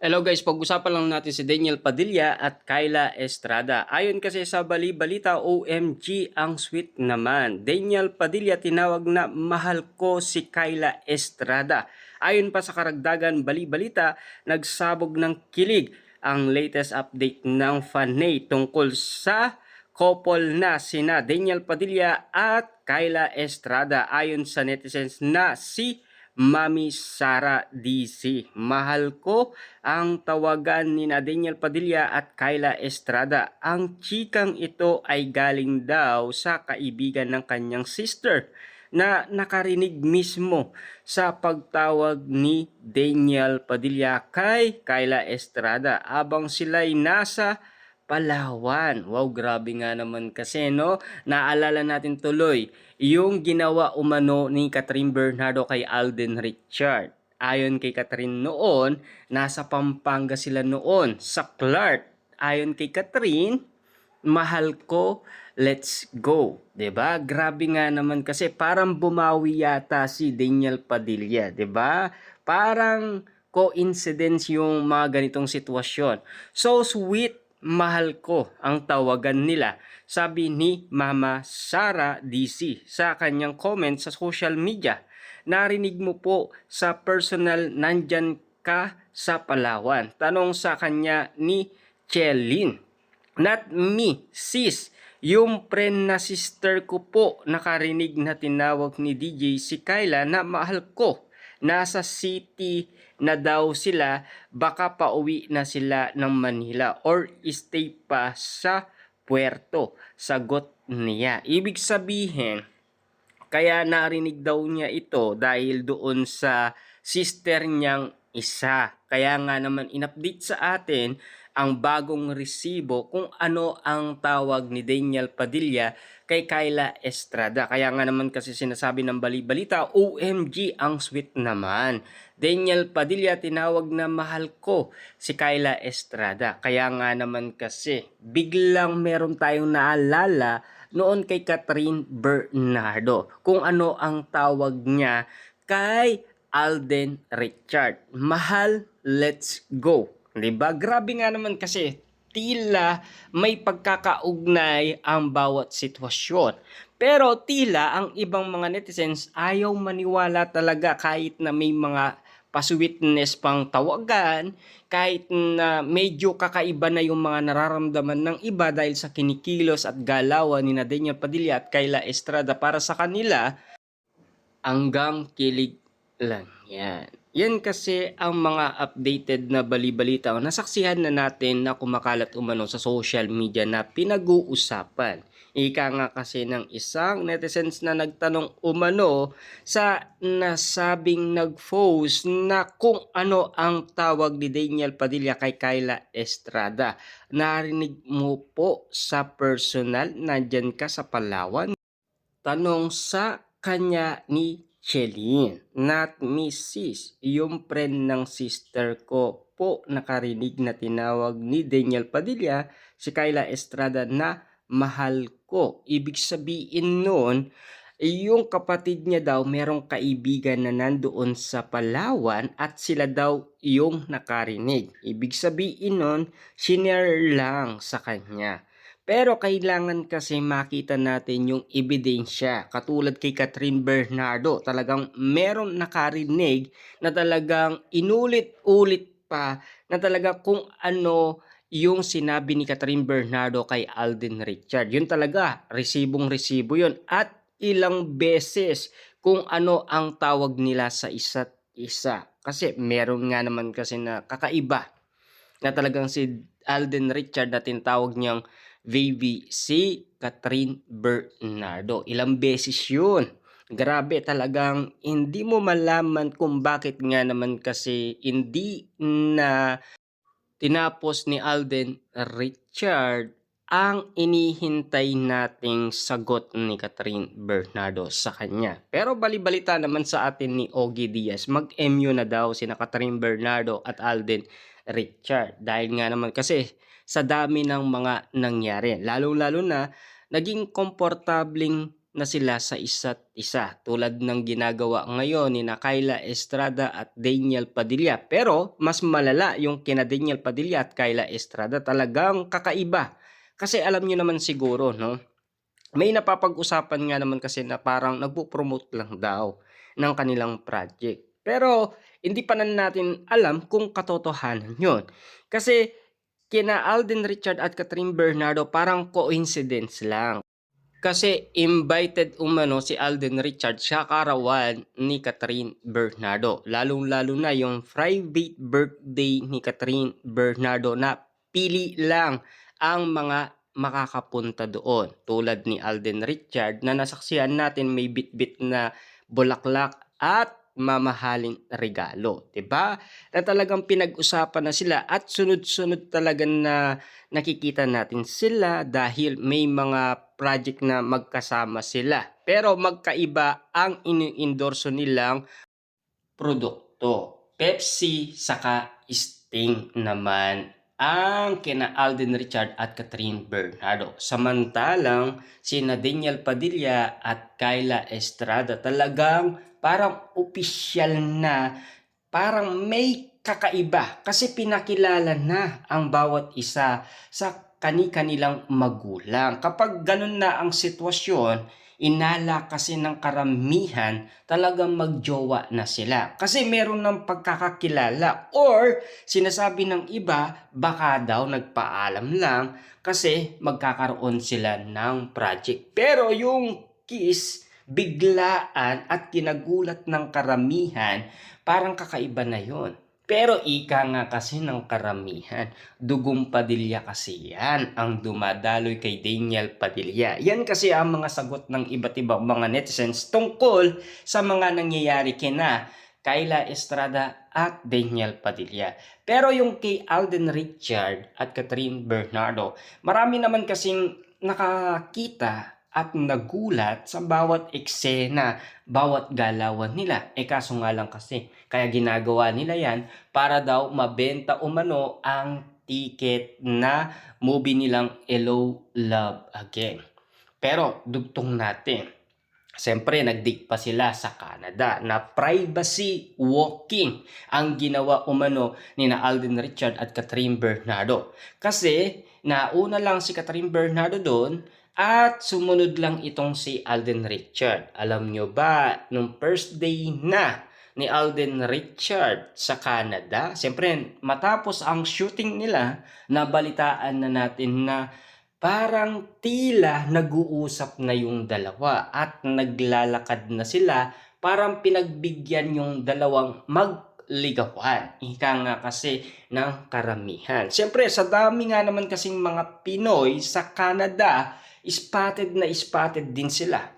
Hello guys, pag-usapan lang natin si Daniel Padilla at Kyla Estrada. Ayon kasi sa bali-balita, OMG ang sweet naman. Daniel Padilla tinawag na mahal ko si Kyla Estrada. Ayon pa sa karagdagan bali-balita, nagsabog ng kilig ang latest update ng fanay tungkol sa couple na sina Daniel Padilla at Kyla Estrada. Ayon sa netizens na si Mami Sara DC. Mahal ko ang tawagan ni Daniel Padilla at Kyla Estrada. Ang chikang ito ay galing daw sa kaibigan ng kanyang sister na nakarinig mismo sa pagtawag ni Daniel Padilla kay Kyla Estrada abang sila'y nasa Palawan. Wow, grabe nga naman kasi, no? Naalala natin tuloy yung ginawa umano ni Catherine Bernardo kay Alden Richard. Ayon kay Catherine noon, nasa Pampanga sila noon sa Clark. Ayon kay Catherine, mahal ko, let's go. 'Di ba? Grabe nga naman kasi parang bumawi yata si Daniel Padilla, 'di ba? Parang coincidence yung mga ganitong sitwasyon. So sweet, mahal ko ang tawagan nila, sabi ni Mama Sara DC sa kanyang comment sa social media. Narinig mo po sa personal, nandyan ka sa Palawan. Tanong sa kanya ni Chelin. Not me, sis. Yung friend na sister ko po nakarinig na tinawag ni DJ si Kyla na mahal ko. Nasa city na daw sila, baka pauwi na sila ng Manila or stay pa sa Puerto. Sagot niya. Ibig sabihin, kaya narinig daw niya ito dahil doon sa sister niyang isa. Kaya nga naman in-update sa atin ang bagong resibo kung ano ang tawag ni Daniel Padilla kay Kyla Estrada. Kaya nga naman kasi sinasabi ng bali-balita, OMG ang sweet naman. Daniel Padilla tinawag na mahal ko si Kyla Estrada. Kaya nga naman kasi biglang meron tayong naalala noon kay Catherine Bernardo kung ano ang tawag niya kay Alden Richard. Mahal, let's go. 'Di ba? Grabe nga naman kasi tila may pagkakaugnay ang bawat sitwasyon. Pero tila ang ibang mga netizens ayaw maniwala talaga kahit na may mga pa-sweetness pang tawagan, kahit na medyo kakaiba na yung mga nararamdaman ng iba dahil sa kinikilos at galawan ni Daniel Padilla at Kyla Estrada para sa kanila, hanggang kilig lang yan. Yan kasi ang mga updated na bali-balita o nasaksihan na natin na kumakalat umano sa social media na pinag-uusapan. Ika nga kasi ng isang netizens na nagtanong umano sa nasabing nag-post na kung ano ang tawag ni Daniel Padilla kay Kyla Estrada. Narinig mo po sa personal, nandyan ka sa Palawan? Tanong sa kanya ni Chelin, not Mrs. Yung friend ng sister ko po nakarinig na tinawag ni Daniel Padilla si Kyla Estrada na mahal ko. Ibig sabihin nun, yung kapatid niya daw merong kaibigan na nandoon sa Palawan at sila daw yung nakarinig. Ibig sabihin nun, shinare lang sa kanya. Pero kailangan kasi makita natin yung ebidensya. Katulad kay Catherine Bernardo, talagang meron nakarinig na talagang inulit-ulit pa na talaga kung ano yung sinabi ni Catherine Bernardo kay Alden Richard. Yun talaga, resibong-resibo yun. At ilang beses kung ano ang tawag nila sa isa't isa. Kasi meron nga naman kasi na kakaiba na talagang si Alden Richard na tinatawag niyang baby si Catherine Bernardo. Ilang beses yun. Grabe, talagang hindi mo malaman kung bakit nga naman kasi hindi na tinapos ni Alden Richard ang inihintay nating sagot ni Catherine Bernardo sa kanya. Pero bali-balita naman sa atin ni Ogie Diaz, mag-MU na daw sina Catherine Bernardo at Alden Richard. Dahil nga naman kasi sa dami ng mga nangyari. Lalong-lalo na naging komportabling na sila sa isa't isa tulad ng ginagawa ngayon ni na Kyla Estrada at Daniel Padilla. Pero mas malala yung kina Daniel Padilla at Kyla Estrada, talagang kakaiba. Kasi alam niyo naman siguro, no? May napapag-usapan nga naman kasi na parang nagpo-promote lang daw ng kanilang project. Pero hindi pa na natin alam kung katotohanan 'yon. Kasi kina Alden Richard at Catherine Bernardo parang coincidence lang. Kasi invited umano si Alden Richard sa karawan ni Catherine Bernardo. Lalong-lalo na yung private birthday ni Catherine Bernardo na pili lang ang mga makakapunta doon. Tulad ni Alden Richard na nasaksihan natin may bit-bit na bulaklak at mamahaling regalo, 'di ba? Na talagang pinag-usapan na sila at sunod-sunod talaga na nakikita natin sila dahil may mga project na magkasama sila. Pero magkaiba ang ini-endorso nilang produkto. Pepsi saka Sting naman ang kina Alden Richard at Catherine Bernardo. Samantalang sina Daniel Padilla at Kyla Estrada talagang parang opisyal na, parang may kakaiba kasi pinakilala na ang bawat isa sa kani-kanilang magulang. Kapag ganun na ang sitwasyon, inala kasi ng karamihan talagang magjowa na sila. Kasi meron ng pagkakakilala or sinasabi ng iba baka daw nagpaalam lang kasi magkakaroon sila ng project. Pero yung kiss, biglaan at kinagulat ng karamihan, parang kakaiba na yon. Pero ika nga kasi ng karamihan, dugong Padilla kasi yan ang dumadaloy kay Daniel Padilla. Yan kasi ang mga sagot ng iba't ibang mga netizens tungkol sa mga nangyayari kina Kyla Estrada at Daniel Padilla. Pero yung kay Alden Richard at Catherine Bernardo, marami naman kasing nakakita at nagulat sa bawat eksena, bawat galawan nila. Kaso nga lang kasi, kaya ginagawa nila yan para daw mabenta umano ang ticket na movie nilang Hello, Love Again. Pero dugtong natin, siyempre nagdig pa sila sa Canada na privacy walking ang ginawa umano ni na Alden Richard at Catherine Bernardo. Kasi nauna lang si Catherine Bernardo doon at sumunod lang itong si Alden Richard. Alam nyo ba, nung first day na ni Alden Richard sa Canada, siyempre matapos ang shooting nila, nabalitaan na natin na parang tila nag-uusap na yung dalawa at naglalakad na sila, parang pinagbigyan yung dalawang magligawan. Ika nga kasi ng karamihan. Siyempre, sa dami nga naman kasing mga Pinoy sa Canada, spotted na spotted din sila.